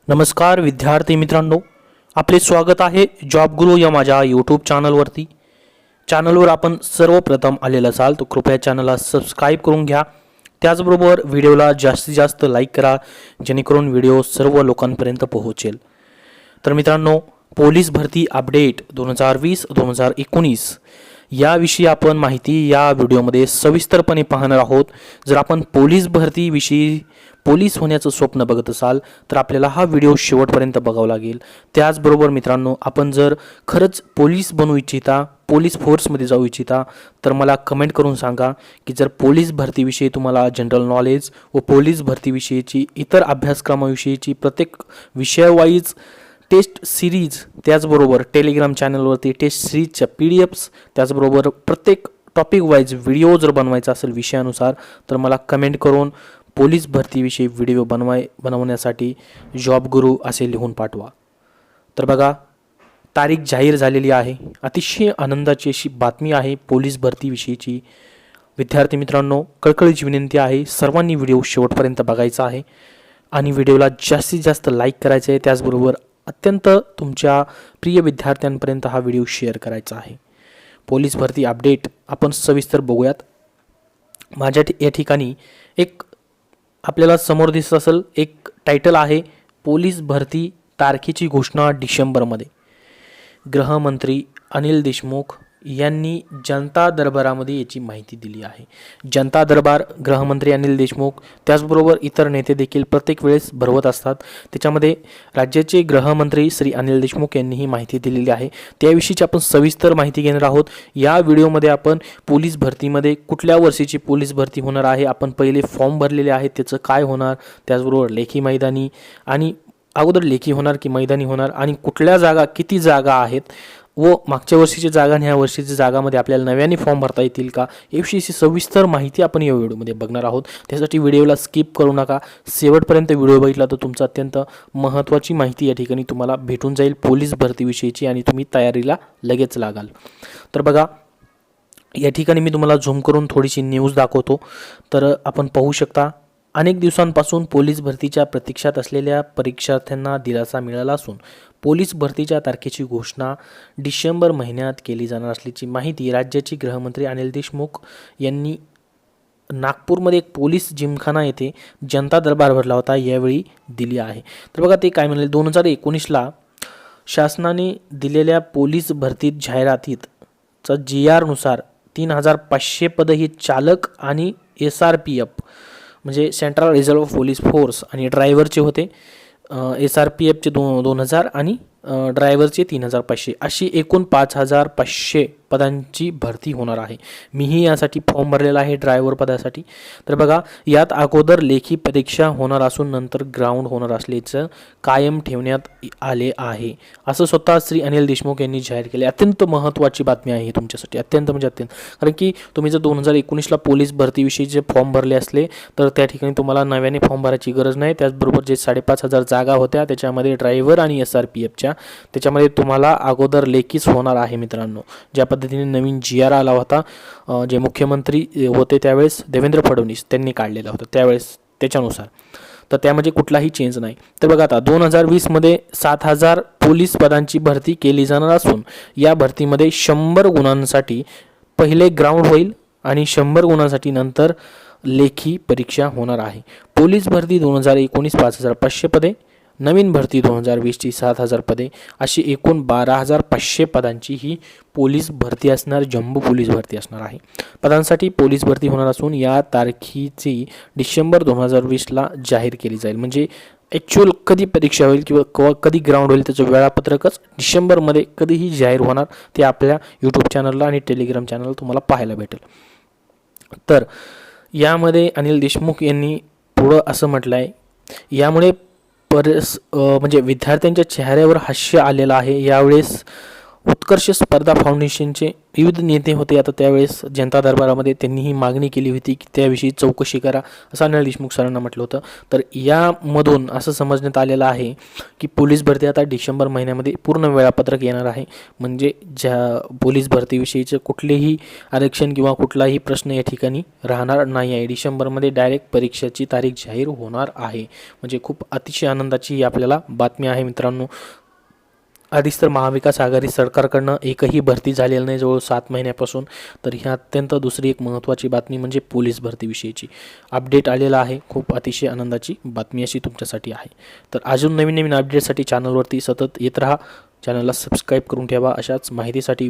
नमस्कार विद्यार्थी मित्रांनो, आपले स्वागत आहे जॉब गुरु या माझ्या यूट्यूब चॅनलवरती। चॅनलवर आपण सर्वप्रथम आलेला असाल तर कृपया चॅनलला सबस्क्राईब करून घ्या। त्याचबरोबर व्हिडिओला जास्तीत जास्त लाईक करा, जेणेकरून व्हिडिओ सर्व लोकांपर्यंत पोहोचेल। तर मित्रांनो, पोलीस भरती अपडेट 2020-2019 याविषयी आपण माहिती या व्हिडिओमध्ये सविस्तरपणे पाहणार आहोत। जर आपण पोलीस भरतीविषयी पोलीस होण्याचं स्वप्न बघत असाल तर आपल्याला हा व्हिडिओ शेवटपर्यंत बघावा लागेल। त्याचबरोबर मित्रांनो, आपण जर खरंच पोलीस बनू इच्छिता, पोलीस फोर्समध्ये जाऊ इच्छिता तर मला कमेंट करून सांगा की जर पोलीस भरतीविषयी तुम्हाला जनरल नॉलेज व पोलीस भरतीविषयीची इतर अभ्यासक्रमाविषयीची प्रत्येक विषयवाईज टेस्ट सिरीज, त्याचबरोबर टेलिग्राम चॅनलवरती टेस्ट सिरीजच्या PDFs, त्याचबरोबर प्रत्येक टॉपिक वाईज व्हिडिओ जर बनवायचा असेल विषयानुसार तर मला कमेंट करून पोलीस भरतीविषयी व्हिडिओ बनवण्यासाठी जॉब गुरु असे लिहून पाठवा। तर बघा, तारीख जाहीर झालेली आहे। अतिशय आनंदाची अशी बातमी आहे पोलीस भरतीविषयीची। विद्यार्थी मित्रांनो, कळकळीची विनंती आहे, सर्वांनी व्हिडिओ शेवटपर्यंत बघायचा आहे आणि व्हिडिओला जास्तीत जास्त लाईक करायचे आहे। त्याचबरोबर अत्यंत तुमच्या प्रिय विद्यार्थ्यांपर्यंत हा व्हिडिओ शेअर करायचा आहे। पोलीस भरती अपडेट आपण सविस्तर बघूयात। माझ्या या ठिकाणी एक आपल्याला समोर दिसत असेल एक टायटल आहे, पोलीस भरती तारखेची घोषणा डिसेंबरमध्ये। गृहमंत्री अनिल देशमुख यांनी जनता दरबारामध्ये याची माहिती दिली आहे। जनता दरबार गृहमंत्री अनिल देशमुख त्याचबरोबर इतर नेते देखील प्रत्येक वेळेस भरवत असतात। त्याच्यामध्ये राज्याचे गृहमंत्री श्री अनिल देशमुख यांनी ही माहिती दिलेली आहे। त्याविषयीची आपण सविस्तर माहिती घेणार आहोत। या व्हिडिओमध्ये आपण पोलीस भरतीमध्ये कुठल्या वर्षीची पोलीस भरती होणार आहे, आपण पहिले फॉर्म भरलेले आहेत त्याचं काय होणार, त्याचबरोबर लेखी मैदानी आणि अगोदर लेखी होणार की मैदानी होणार आणि कुठल्या जागा किती जागा आहेत व मागच्या वर्षीची जागा आणि ह्या वर्षीची जागामध्ये आपल्याला नव्याने फॉर्म भरता येतील का, याविषयीची सविस्तर माहिती आपण या व्हिडिओमध्ये बघणार आहोत। त्यासाठी व्हिडिओला स्किप करू नका, शेवटपर्यंत व्हिडिओ बघितला तर तुमचं अत्यंत महत्त्वाची माहिती या ठिकाणी तुम्हाला भेटून जाईल पोलीस भरतीविषयीची आणि तुम्ही तयारीला लगेच लागाल। तर बघा, या ठिकाणी मी तुम्हाला झूम करून थोडीशी न्यूज दाखवतो। तर आपण पाहू शकता, अनेक दिवसांपासून पोलीस भरतीच्या प्रतीक्षात असलेल्या परीक्षार्थ्यांना दिलासा मिळाला असून पोलीस भरतीच्या तारखेची घोषणा डिसेंबर महिन्यात केली जाणार असल्याची माहिती राज्याचे गृहमंत्री अनिल देशमुख यांनी नागपूरमध्ये एक पोलीस जिमखाना येथे जनता दरबार भरला होता यावेळी दिली आहे। तर बघा ते काय म्हणाले, 2019ला शासनाने दिलेल्या पोलीस भरतीत जाहिरातीत GR नुसार 3500 पद ही चालक आणि SRPF म्हणजे सेंट्रल रिझर्व्ह पोलीस फोर्स आणि ड्रायव्हरचे होते। SRPFचे 2000 आणि ड्रायव्हरचे 3500 अशी एकूण 5500 पदांची भरती होणार आहे। मीही यासाठी फॉर्म भरलेला आहे ड्रायव्हर पदासाठी। तर बघा, यात अगोदर लेखी परीक्षा होणार असून नंतर ग्राउंड होणार असल्याचं कायम ठेवण्यात आले आहे, असं स्वतः श्री अनिल देशमुख यांनी जाहीर केले। अत्यंत महत्त्वाची बातमी आहे तुमच्यासाठी, अत्यंत म्हणजे अत्यंत, कारण की तुम्ही जर 2019ला पोलीस भरतीविषयीचे फॉर्म भरले असले तर त्या ठिकाणी तुम्हाला नव्याने फॉर्म भरायची गरज नाही। त्याचबरोबर जे 5500 जागा होत्या त्याच्यामध्ये ड्रायव्हर आणि SRPFच्या त्याच्यामध्ये तुम्हाला अगोदर लेखीच होणार आहे। मित्रांनो, ज्या पद्धतीने नवीन GR आला होता, जे मुख्यमंत्री होते त्यावेळेस देवेंद्र फडणवीस त्यांनी काढलेला होता त्यावेळेस, त्याच्यानुसार, तर त्यामध्ये कुठलाही चेंज नाही। तर बघा, आता 2020मध्ये 7000 पोलीस पदांची भरती केली जाणार असून या भरतीमध्ये 100 गुणांसाठी पहिले ग्राउंड होईल आणि 100 गुणांसाठी नंतर लेखी परीक्षा होणार आहे। पोलीस भरती 2019 5500 पदे, नवीन भरती 2020ची 7000 पदे, अशी एकूण 12500 पदांची ही पोलीस भरती असणार, जम्बो पोलीस भरती असणार आहे। पदांसाठी पोलीस भरती होणार असून या तारखेची डिसेंबर 2020ला जाहीर केली जाईल। म्हणजे ॲक्च्युअल कधी परीक्षा होईल किंवा कधी ग्राउंड होईल त्याचं वेळापत्रकच डिसेंबरमध्ये कधीही जाहीर होणार ते आपल्या यूट्यूब चॅनलला आणि टेलिग्राम चॅनलला तुम्हाला पाहायला भेटेल। तर यामध्ये अनिल देशमुख यांनी पुढं असं म्हटलं आहे, यामुळे म्हणजे विद्यार्थ्यांच्या चेहऱ्यावर हास्य आलेलं आहे। यावेळेस उत्कर्ष स्पर्धा फाउंडेशनचे विविध नेते होते. आता त्यावेळेस जनता दरबारामध्ये त्यांनी ही मागणी केली होती की त्याविषयी चौकशी करा, असं अनिल देशमुख सरांना म्हटलं होतं. तर यामधून असं समजण्यात आलेलं आहे की पोलीस भरती आता डिसेंबर महिन्यामध्ये पूर्ण वेळापत्रक येणार आहे. म्हणजे ज्या पोलीस भरतीविषयीचं कुठलेही आरक्षण किंवा कुठलाही प्रश्न या ठिकाणी राहणार नाही आहे. डिसेंबरमध्ये डायरेक्ट परीक्षेची तारीख जाहीर होणार आहे. म्हणजे खूप अतिशय आनंदाची ही आपल्याला बातमी आहे मित्रांनो. आधीच तर महाविकास आघाडी सरकारकडनं एकही भरती झालेली नाही जवळ 7 महिन्यापासून. तर ही अत्यंत दुसरी एक महत्त्वाची बातमी म्हणजे पोलीस भरतीविषयीची अपडेट आलेला आहे. खूप अतिशय आनंदाची बातमी अशी तुमच्यासाठी आहे. तर अजून नवीन नवीन अपडेटसाठी चॅनलवरती सतत येत राहा. चॅनलला सबस्क्राईब करून ठेवा. अशाच माहितीसाठी